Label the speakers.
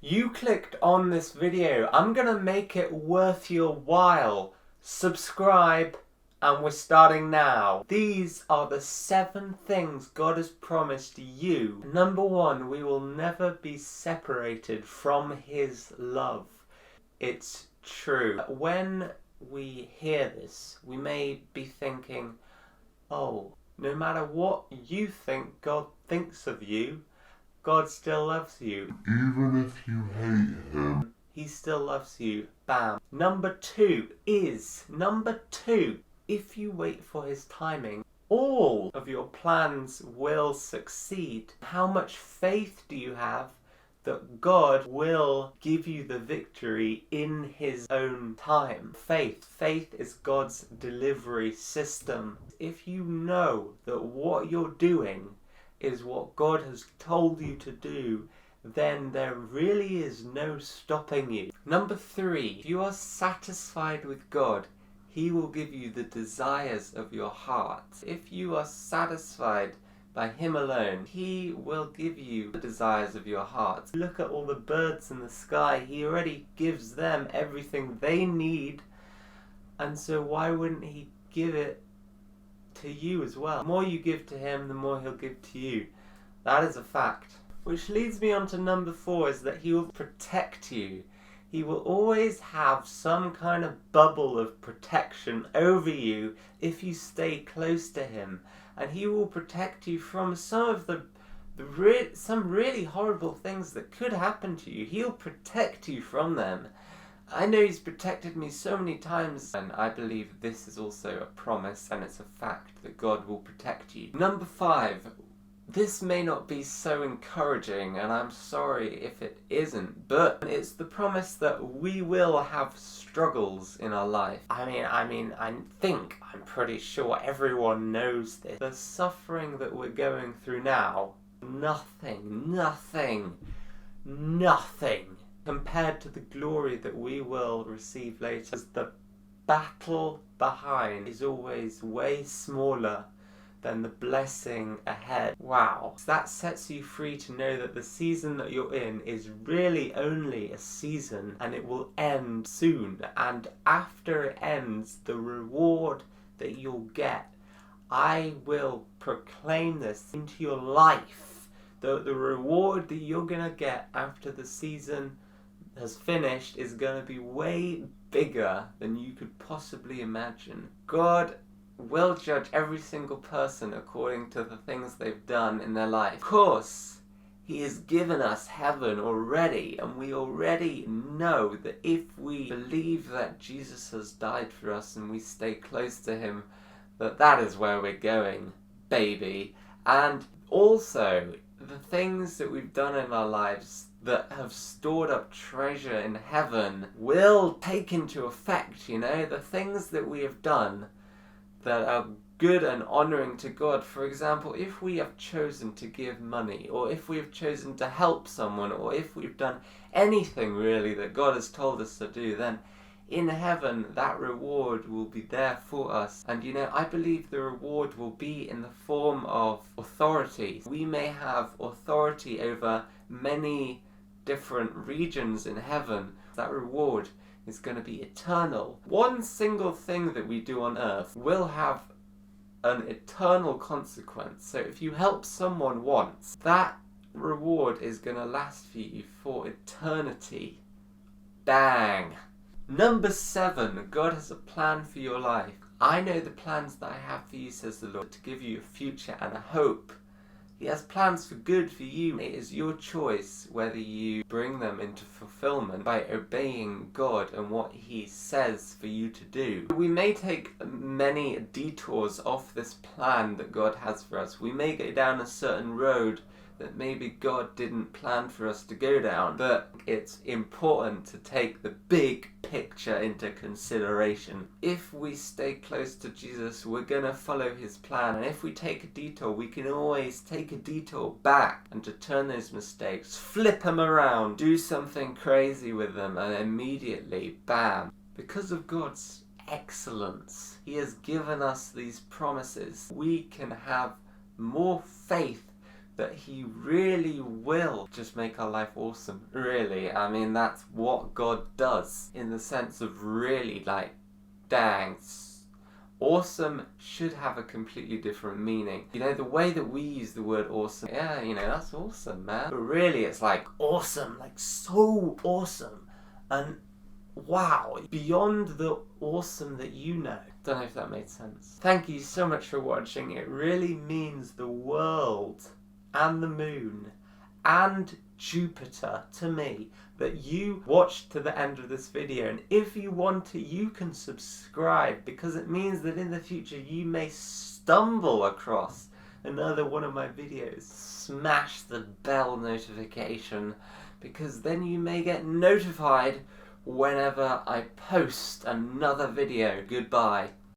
Speaker 1: You clicked on this video. I'm gonna make it worth your while. Subscribe, and we're starting now. These are the 7 things God has promised you. Number 1, we will never be separated from His love. It's true. When we hear this, we may be thinking, oh, no matter what you think God thinks of you, God still loves you.
Speaker 2: Even if you hate Him,
Speaker 1: He still loves you. Bam. Number 2, if you wait for His timing, all of your plans will succeed. How much faith do you have that God will give you the victory in His own time? Faith is God's delivery system. If you know that what you're doing is what God has told you to do, then there really is no stopping you. Number 3, if you are satisfied with God, He will give you the desires of your heart. If you are satisfied by Him alone, He will give you the desires of your heart. Look at all the birds in the sky. He already gives them everything they need, and so why wouldn't He give it to you as well? The more you give to Him, the more He'll give to you. That is a fact. Which leads me on to number 4, is that He will protect you. He will always have some kind of bubble of protection over you if you stay close to Him. And He will protect you from some really horrible things that could happen to you. He'll protect you from them. I know He's protected me so many times, and I believe this is also a promise, and it's a fact that God will protect you. Number 5. This may not be so encouraging, and I'm sorry if it isn't, but it's the promise that we will have struggles in our life. I'm pretty sure everyone knows this. The suffering that we're going through now, nothing compared to the glory that we will receive later. As the battle behind is always way smaller than the blessing ahead. Wow. That sets you free to know that the season that you're in is really only a season, and it will end soon. And after it ends, the reward that you'll get, I will proclaim this into your life. The reward that you're gonna get after the season has finished is gonna be way bigger than you could possibly imagine. God will judge every single person according to the things they've done in their life. Of course, He has given us heaven already, and we already know that if we believe that Jesus has died for us and we stay close to Him, that is where we're going, baby. And also, the things that we've done in our lives that have stored up treasure in heaven will take into effect, the things that we have done that are good and honouring to God. For example, if we have chosen to give money, or if we have chosen to help someone, or if we've done anything really that God has told us to do, then in heaven that reward will be there for us. And I believe the reward will be in the form of authority. We may have authority over many different regions in heaven. That reward is going to be eternal. One single thing that we do on earth will have an eternal consequence. So if you help someone once, that reward is going to last for you for eternity. Bang! Number 7, God has a plan for your life. I know the plans that I have for you, says the Lord, to give you a future and a hope. He has plans for good for you. It is your choice whether you bring them into fulfillment by obeying God and what He says for you to do. We may take many detours off this plan that God has for us. We may go down a certain road that maybe God didn't plan for us to go down, but it's important to take the big picture into consideration. If we stay close to Jesus, we're going to follow His plan, and if we take a detour, we can always take a detour back and to turn those mistakes, flip them around, do something crazy with them, and immediately, bam. Because of God's excellence, He has given us these promises. We can have more faith that he really will just make our life awesome. Really, I mean, that's what God does, in the sense of really, like, dang, awesome should have a completely different meaning. You know, the way that we use the word awesome, yeah, you know, that's awesome, man. But really, it's like awesome, like so awesome. And wow, beyond the awesome that you know. Don't know if that made sense. Thank you so much for watching. It really means the world and the moon and Jupiter to me that you watched to the end of this video. And if you want to, you can subscribe, because it means that in the future you may stumble across another one of my videos. Smash the bell notification, because then you may get notified whenever I post another video. Goodbye.